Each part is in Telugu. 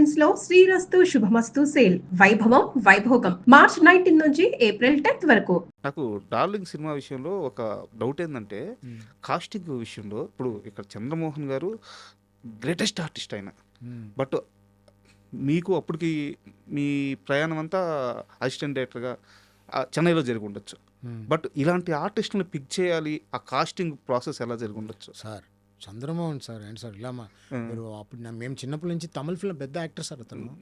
ప్రొడక్షన్స్ లో శ్రీరస్తు శుభమస్తు సేల్ వైభవం వైభోగం మార్చ్ 19 నుంచి ఏప్రిల్ 10th వరకు. నాకు డార్లింగ్ సినిమా విషయంలో ఒక డౌట్ ఏంటంటే కాస్టింగ్ విషయంలో ఇప్పుడు ఇక్కడ చంద్రమోహన్ గారు గ్రేటెస్ట్ ఆర్టిస్ట్ ఆయన. బట్ మీకు అప్పటికి మీ ప్రయాణం అంతా అసిస్టెంట్ డైరెక్టర్గా చెన్నైలో జరిగి ఉండొచ్చు. బట్ ఇలాంటి ఆర్టిస్ట్ని పిక్ చేయాలి, ఆ కాస్టింగ్ ప్రాసెస్ ఎలా జరిగి ఉండొచ్చు సార్? చంద్రమోహన్ సార్ ఏంటి సార్ ఇలా మీరు అప్పుడు మేము చిన్నప్పటి నుంచి తమిళ ఫిల్మ్ పెద్ద యాక్టర్ సార్ అతను.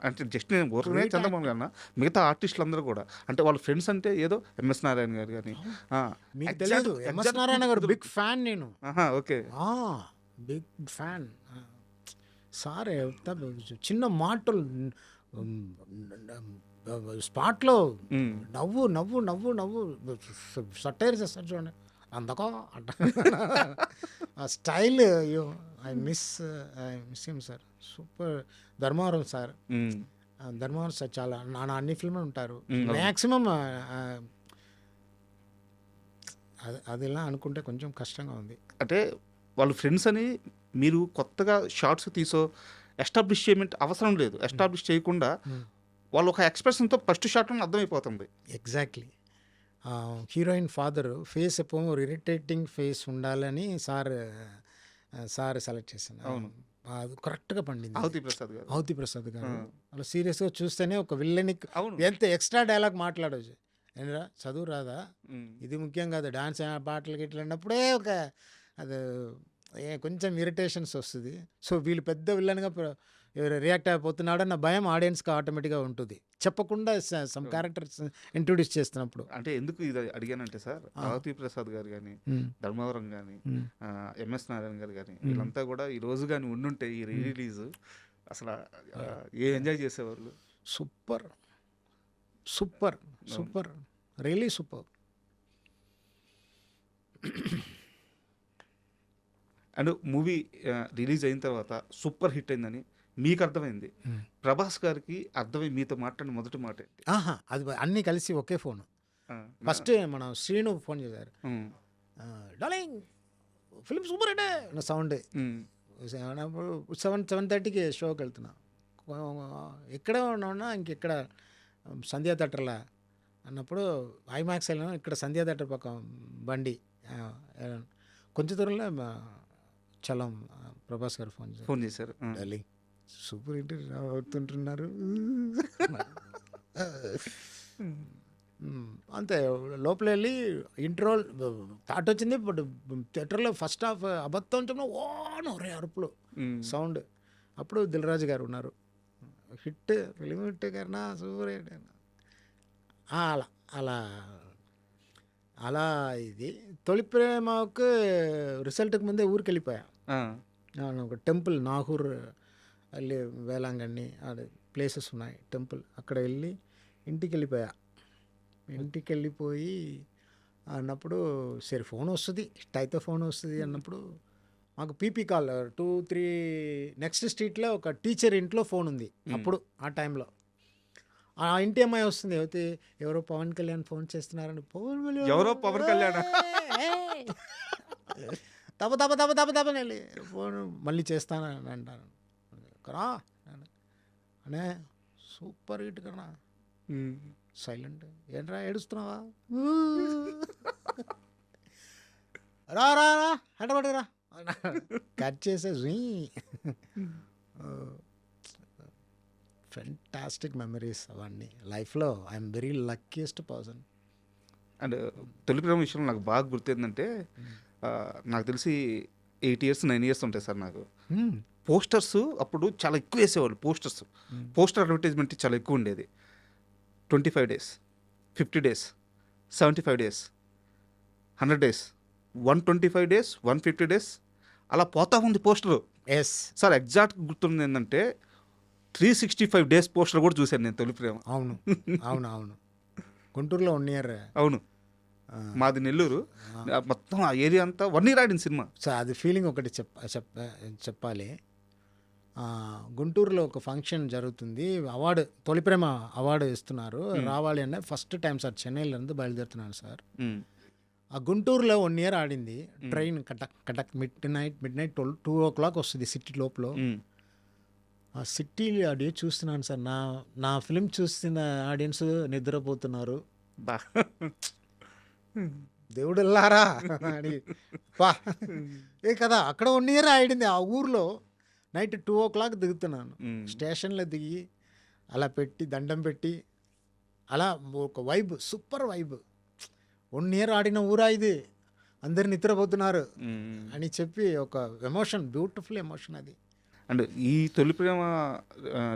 అంటే జస్ట్ నేను ఊరనే చంద్రమోహన్ గారు మిగతా ఆర్టిస్టులు అందరూ కూడా అంటే వాళ్ళ ఫ్రెండ్స్ అంటే ఏదో ఎంఎస్ నారాయణ గారు కానీ మీకు తెలియదు, ఎంఎస్ నారాయణ గారు బిగ్ ఫ్యాన్ నేను. Okay, big fan sir. చిన్న మాటలు స్పాట్లో నవ్వు నవ్వు నవ్వు నవ్వు సటైర్ చేస్తారు చూడండి, అందుకో అంట ఆ స్టైల్. అయ్యో I miss him sir. Super. Dharmavaram sir, Dharmavaram sir చాలా నా అన్ని ఫిల్మ్లు ఉంటారు మ్యాక్సిమం. అది ఇలా అనుకుంటే కొంచెం కష్టంగా ఉంది. అంటే వాళ్ళు ఫ్రెండ్స్ అని మీరు కొత్తగా షార్ట్స్ తీసో ఎస్టాబ్లిష్ చేయమంటే అవసరం లేదు. ఎస్టాబ్లిష్ చేయకుండా వాళ్ళు ఒక ఎక్స్ప్రెషన్తో ఫస్ట్ షాట్ అర్థమైపోతుంది. ఎగ్జాక్ట్లీ. హీరోయిన్ ఫాదర్ ఫేస్ ఎప్పుడు ఇరిటేటింగ్ ఫేస్ ఉండాలని సార్ సెలెక్ట్ చేశాను. అవును, అది కరెక్ట్గా పండింది. అవతి ప్రసాద్ గారు అలా సీరియస్గా చూస్తేనే ఒక విల్లని ఎంత ఎక్స్ట్రా డైలాగ్ మాట్లాడవచ్చు. ఏంటరా చదువు రాదా, ఇది ముఖ్యం కాదు, డాన్స్ పాటలకి ఇట్లా అన్నప్పుడే ఒక అది కొంచెం ఇరిటేషన్స్ వస్తుంది. సో వీళ్ళు పెద్ద విల్లన్గా రియాక్ట్ అయిపోతున్నాడు అన్న భయం ఆడియన్స్కి ఆటోమేటిక్గా ఉంటుంది, చెప్పకుండా సమ్ క్యారెక్టర్స్ ఇంట్రొడ్యూస్ చేస్తున్నప్పుడు. అంటే ఎందుకు ఇది అడిగానంటే సార్, అవతి ప్రసాద్ గారు కానీ, ధర్మవరం కానీ, ఎంఎస్ నారాయణ గారు కానీ వీళ్ళంతా కూడా ఈ రోజు కానీ ఉండుంటే ఈ రిలీజ్ అసలు ఎంజాయ్ చేసేవాళ్ళు. Super super super, really super. And movie release అయిన తర్వాత సూపర్ హిట్ అయిందని మీకు అర్థమైంది. ప్రభాస్ గారికి అర్థమై మీతో మాట్లాడిన మొదటి మాట ఏంటి? అది అన్నీ కలిసి ఒకే ఫోన్. ఫస్ట్ మనం శ్రీను ఫోన్ చేశారు, డార్లింగ్ ఫిల్మ్ సూపర్ హిట్ నా సౌండ్. 7:30కి షోకి వెళ్తున్నా, ఎక్కడే ఉన్నా ఇంకెక్కడ సంధ్యా థియేటర్లా అన్నప్పుడు ఐమాక్స్ వెళ్ళినా, ఇక్కడ సంధ్యా థియేటర్ పక్క బండి కొంచెం దూరంలో చలం ప్రభాస్ గారు ఫోన్ చేశారు. డార్లింగ్ సూపర్ హిట్ అవుతుంటున్నారు అంతే. లోపల వెళ్ళి ఇంట్రో థాట్ వచ్చింది, బట్ థియేటర్లో ఫస్ట్ హాఫ్ అబద్ధం చెప్పిన ఓను రే అరుపులు సౌండ్. అప్పుడు దిల్రాజు గారు ఉన్నారు, హిట్ ఫిలిం హిట్ కన్నా సూపర్ హిట్ అలా అలా అలా. ఇది తొలి ప్రేమకు రిజల్ట్కి ముందే ఊరికి వెళ్ళిపోయా. ఒక టెంపుల్ నాగూర్ వెళ్ళి వేలాంగణి అది ప్లేసెస్ ఉన్నాయి టెంపుల్, అక్కడ వెళ్ళి ఇంటికి వెళ్ళిపోయా. ఇంటికి వెళ్ళిపోయి అన్నప్పుడు సరే ఫోన్ వస్తుంది, హిట్ అయితే ఫోన్ వస్తుంది అన్నప్పుడు మాకు పీపీ కాల్ 2-3 నెక్స్ట్ స్ట్రీట్లో ఒక టీచర్ ఇంట్లో ఫోన్ ఉంది. అప్పుడు ఆ టైంలో ఆ ఇంటి అమ్మాయి వస్తుంది, అయితే ఎవరో పవన్ కళ్యాణ్ ఫోన్ చేస్తున్నారని. పవన్ కళ్యాణ్ తప్ప తప్ప తప్ప తప్ప తప్పని ఫోన్ మళ్ళీ చేస్తానని అంటాను. కరా అనే సూపర్ హిట్ కన్నా. సైలెంట్, ఏంట్రా ఏడుస్తున్నావా, రా రా రా హెటపడరా కట్ చేసే. ఫెంటాస్టిక్ మెమరీస్ అవన్నీ లైఫ్లో. I'm very luckiest person. And తొలి ప్రేమ విషయంలో నాకు బాగా గుర్తేందంటే, నాకు తెలిసి 8 years 9 years ఉంటాయి సార్ నాకు. పోస్టర్స్ అప్పుడు చాలా ఎక్కువ వేసేవాళ్ళు. పోస్టర్ అడ్వర్టైజ్మెంట్ చాలా ఎక్కువ ఉండేది. 25 days, 50 days, 75 days, 100 days, 125 days, 150 days అలా పోతా ఉంది పోస్టరు. ఎస్ సార్, ఎగ్జాక్ట్ గుర్తుంది ఏంటంటే 365 days పోస్టర్ కూడా చూశాను నేను తొలి ప్రేమ. అవును అవును అవును. గుంటూరులో 1 year. అవును, మాది నెల్లూరు. మొత్తం ఆ ఏరియా అంతా 1 year ఆడిన సినిమా. సో అది ఫీలింగ్ ఒకటి చెప్పాలి. గుంటూరులో ఒక ఫంక్షన్ జరుగుతుంది, అవార్డు తొలి ప్రేమ అవార్డు ఇస్తున్నారు, రావాలి అంటే ఫస్ట్ టైం సార్ చెన్నైలో బయలుదేరుతున్నాను సార్. ఆ గుంటూరులో 1 year ఆడింది. Train Cuttack mid night 2 o'clock వస్తుంది సిటీ లోపల. ఆ సిటీ ఆడియో చూస్తున్నాను సార్. నా ఫిల్మ్ చూస్తున్న ఆడియన్స్ నిద్రపోతున్నారు. బా దేవుడెల్లారా అని వా ఏ కదా అక్కడ 1 ఇయర్ ఆడింది ఆ ఊర్లో. నైట్ 2:00 దిగుతున్నాను. స్టేషన్లో దిగి అలా పెట్టి దండం పెట్టి అలా ఒక వైబ్, సూపర్ వైబ్. 1 ఇయర్ ఆడిన ఊరా ఇది, అందరు నిద్రపోతున్నారు అని చెప్పి ఒక ఎమోషన్, బ్యూటిఫుల్ ఎమోషన్ అది. అండ్ ఈ తొలి ప్రేమ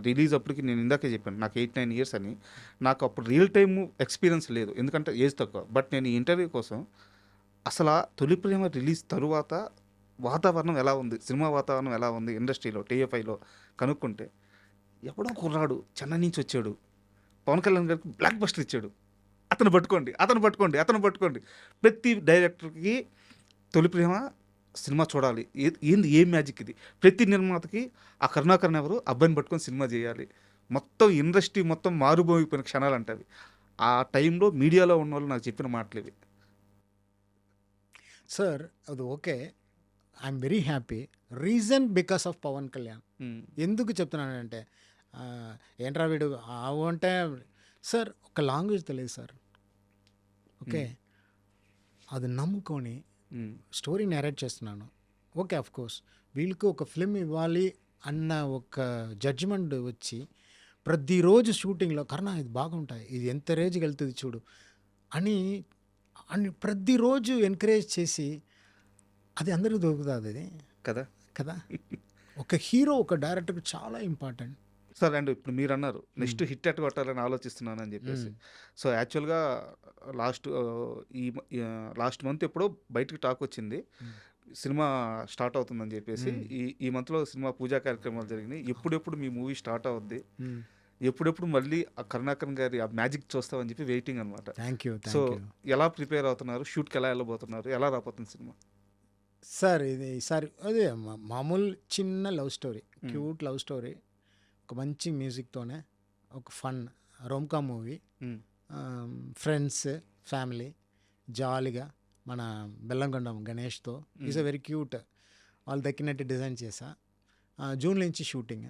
రిలీజ్ అప్పటికి నేను ఇందాకే చెప్పాను నాకు 8-9 ఇయర్స్ అని. నాకు అప్పుడు రియల్ టైమ్ ఎక్స్పీరియన్స్ లేదు, ఎందుకంటే ఏజ్ తక్కువ. బట్ నేను ఈ ఇంటర్వ్యూ కోసం అసలు ఆ తొలి ప్రేమ రిలీజ్ తరువాత వాతావరణం ఎలా ఉంది, సినిమా వాతావరణం ఎలా ఉంది ఇండస్ట్రీలో, టీఎఫ్ఐలో కనుక్కుంటే ఎవడో కుర్రాడు చెన్నై నుంచి వచ్చాడు, పవన్ కళ్యాణ్ గారికి బ్లాక్ బస్టర్ ఇచ్చాడు, అతను పట్టుకోండి. ప్రతి డైరెక్టర్కి తొలి ప్రేమ సినిమా చూడాలి, ఏంది ఏం మ్యాజిక్ ఇది. ప్రతి నిర్మాతకి ఆ కరుణాకరన్ ఎవరు అబ్బాయిని పట్టుకొని సినిమా చేయాలి. మొత్తం ఇండస్ట్రీ మొత్తం మారుమోగిపోయిన క్షణాలు అంటవి. ఆ టైంలో మీడియాలో ఉన్న వాళ్ళు నాకు చెప్పిన మాటలు ఇవి. సార్ అది okay, I'm very happy. Reason because of Pawan Kalyan. ఎందుకు చెప్తున్నానంటే ఏంట్రా వీడు ఆవు అంటే సార్ ఒక లాంగ్వేజ్ తెలియదు సార్. ఓకే, అది నమ్ముకొని స్టోరీ నేరేట్ చేస్తున్నాను. ఓకే, ఆఫ్ కోర్స్ వీళ్ళకి ఒక ఫిల్మ్ ఇవ్వాలి అన్న ఒక జడ్జిమెంట్ వచ్చి ప్రతిరోజు షూటింగ్లో కర్ణ ఇది బాగుంటాయి, ఇది ఎంత రేంజ్కి వెళ్తుంది చూడు అని ప్రతిరోజు ఎంకరేజ్ చేసి అది అందరికీ దొరుకుతుంది అది కదా కదా. ఒక హీరో ఒక డైరెక్టర్కి చాలా ఇంపార్టెంట్ సార్. అండ్ ఇప్పుడు మీరు అన్నారు నెక్స్ట్ హిట్ ఎట్ కొట్టాలని ఆలోచిస్తున్నాను అని చెప్పేసి. సో యాక్చువల్గా లాస్ట్ మంత్ ఎప్పుడో బయటకు టాక్ వచ్చింది సినిమా స్టార్ట్ అవుతుందని చెప్పేసి. ఈ మంత్లో సినిమా పూజా కార్యక్రమాలు జరిగినాయి. ఎప్పుడెప్పుడు మీ మూవీ స్టార్ట్ అవుద్ది, ఎప్పుడెప్పుడు మళ్ళీ ఆ కరుణాకరన్ గారి ఆ మ్యాజిక్ చూస్తామని చెప్పి వెయిటింగ్ అనమాట. సో ఎలా ప్రిపేర్ అవుతున్నారు, షూట్కి ఎలా వెళ్ళబోతున్నారు, ఎలా రాబోతుంది సినిమా? సార్ ఇది ఈసారి అదే మామూలు చిన్న love story, cute love story, ఒక మంచి మ్యూజిక్తోనే, ఒక ఫన్ రోమ్కామ్ మూవీ. ఫ్రెండ్స్, ఫ్యామిలీ జాలీగా మన బెల్లంకొండం గణేష్తో ఈజ్ అ వెరీ క్యూట్. వాళ్ళు దక్కినట్టు డిజైన్ చేసా. జూన్ నుంచి షూటింగ్.